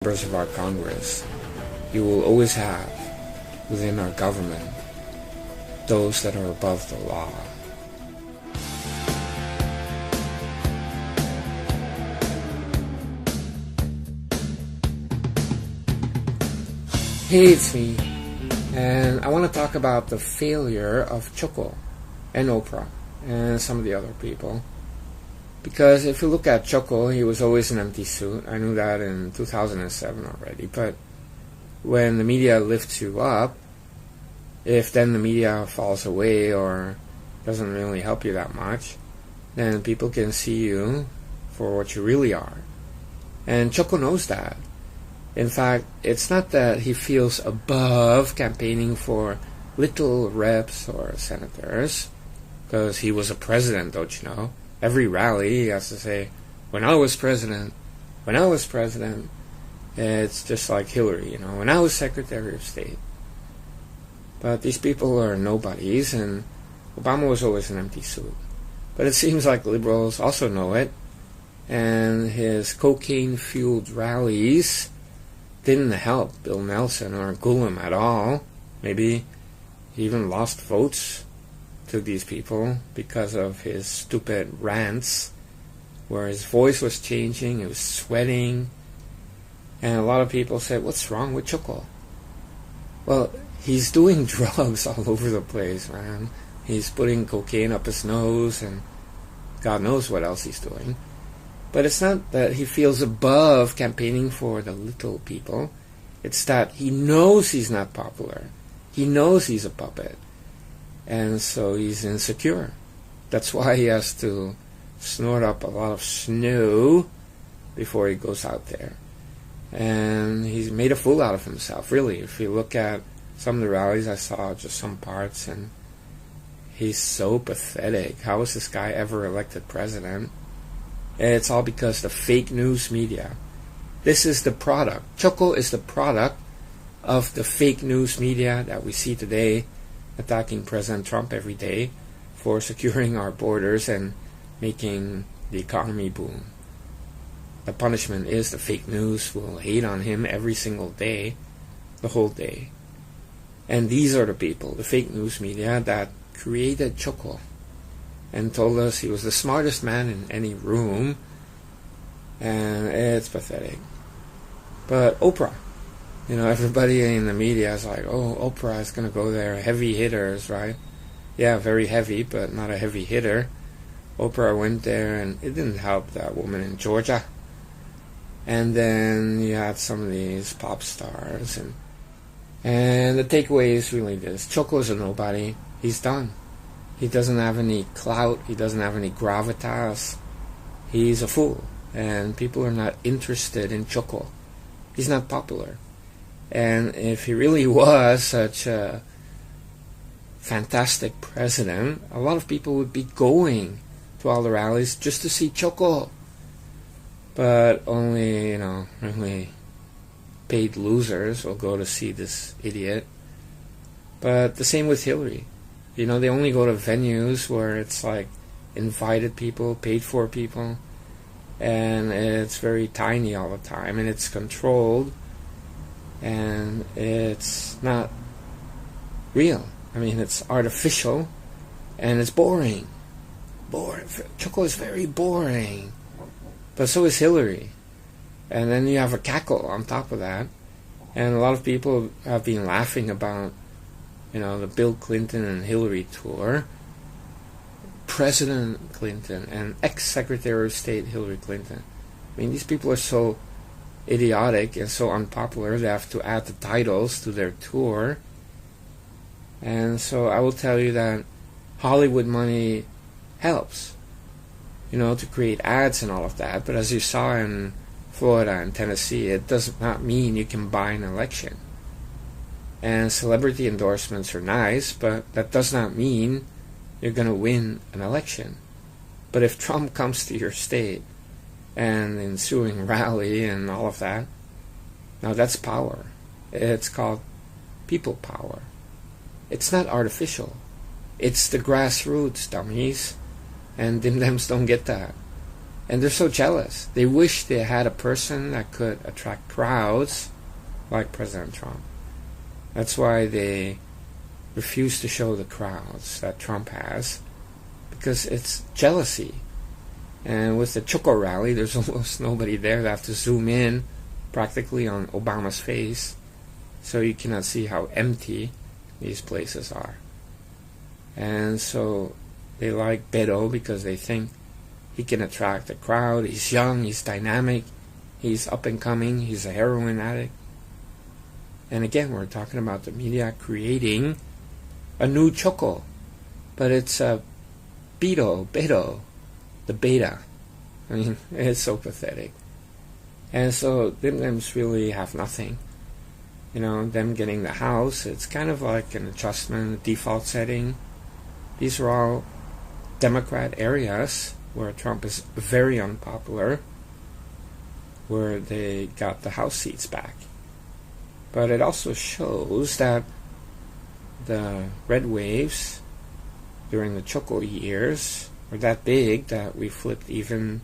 members of our Congress, you will always have, within our government, those that are above the law. Hey, it's me, and I want to talk about the failure of Choco and Oprah and some of the other people. Because if you look at Choco, he was always an empty suit. I knew that in 2007 already. But when the media lifts you up, if then the media falls away or doesn't really help you that much, then people can see you for what you really are. And Choco knows that. In fact, it's not that he feels above campaigning for little reps or senators, because he was a president, don't you know? Every rally he has to say, when I was president, when I was president. It's just like Hillary, you know, when I was Secretary of State. But these people are nobodies, and Obama was always an empty suit. But it seems like liberals also know it, and his cocaine-fueled rallies didn't help Bill Nelson or Gulam at all. Maybe he even lost votes to these people because of his stupid rants, where his voice was changing, he was sweating, and a lot of people said, what's wrong with Choco? Well, he's doing drugs all over the place, man. He's putting cocaine up his nose, and God knows what else he's doing. But it's not that he feels above campaigning for the little people. It's that he knows he's not popular. He knows he's a puppet. And so he's insecure. That's why he has to snort up a lot of snow before he goes out there. And he's made a fool out of himself, really. If you look at some of the rallies, I saw just some parts, and he's so pathetic. How was this guy ever elected president? And it's all because the fake news media. This is the product. Choco is the product of the fake news media that we see today, attacking President Trump every day for securing our borders and making the economy boom. The punishment is the fake news will hate on him every single day, the whole day. And these are the people, the fake news media, that created Choco and told us he was the smartest man in any room, and it's pathetic. But Oprah, you know, everybody in the media is like, oh, Oprah is going to go there, heavy hitters, right? Yeah, very heavy, but not a heavy hitter. Oprah went there, and it didn't help that woman in Georgia. And then you had some of these pop stars, and the takeaway is really this. Choco's a nobody. He's done. He doesn't have any clout. He doesn't have any gravitas. He's a fool. And people are not interested in Choco. He's not popular. And if he really was such a fantastic president, a lot of people would be going to all the rallies just to see Choco. But only, you know, really paid losers will go to see this idiot. But the same with Hillary. You know, they only go to venues where it's like invited people, paid for people, and it's very tiny all the time, and it's controlled, and it's not real. I mean, it's artificial, and it's boring. Choco is very boring. But so is Hillary. And then you have a cackle on top of that. And a lot of people have been laughing about, you know, the Bill Clinton and Hillary tour. President Clinton and ex-Secretary of State Hillary Clinton. I mean, these people are so idiotic and so unpopular, they have to add the titles to their tour. And so I will tell you that Hollywood money helps, you know, to create ads and all of that. But as you saw in Florida and Tennessee, it does not mean you can buy an election. And celebrity endorsements are nice, but that does not mean you're going to win an election. But if Trump comes to your state and the ensuing rally and all of that, now that's power. It's called people power. It's not artificial. It's the grassroots, dummies. And dimdems don't get that. And they're so jealous. They wish they had a person that could attract crowds like President Trump. That's why they refuse to show the crowds that Trump has, because it's jealousy. And with the Choco rally, there's almost nobody there. They have to zoom in practically on Obama's face, so you cannot see how empty these places are. And so they like Beto because they think he can attract a crowd. He's young, he's dynamic, he's up and coming, he's a heroin addict. And again, we're talking about the media creating a new Choco, but it's a Beto, the beta. I mean, it's so pathetic. And so dimdems really have nothing. You know, them getting the House, it's kind of like an adjustment, a default setting. These are all Democrat areas where Trump is very unpopular, where they got the House seats back. But it also shows that the red waves during the Choco years were that big that we flipped even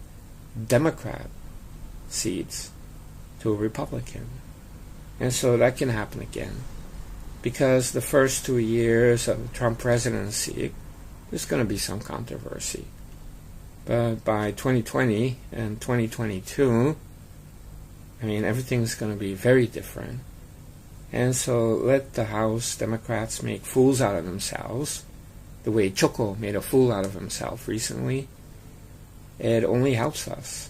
Democrat seats to a Republican. And so that can happen again, because the first 2 years of the Trump presidency, there's going to be some controversy. But by 2020 and 2022, I mean, everything's going to be very different. And so let the House Democrats make fools out of themselves, the way Choco made a fool out of himself recently. It only helps us.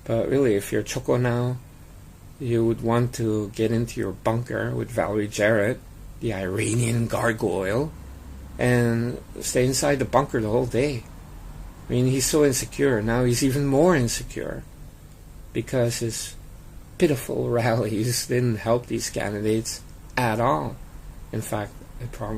But really, if you're Choco now, you would want to get into your bunker with Valerie Jarrett, the Iranian gargoyle, and stay inside the bunker the whole day. I mean, he's so insecure. Now he's even more insecure because his pitiful rallies didn't help these candidates at all. In fact, it probably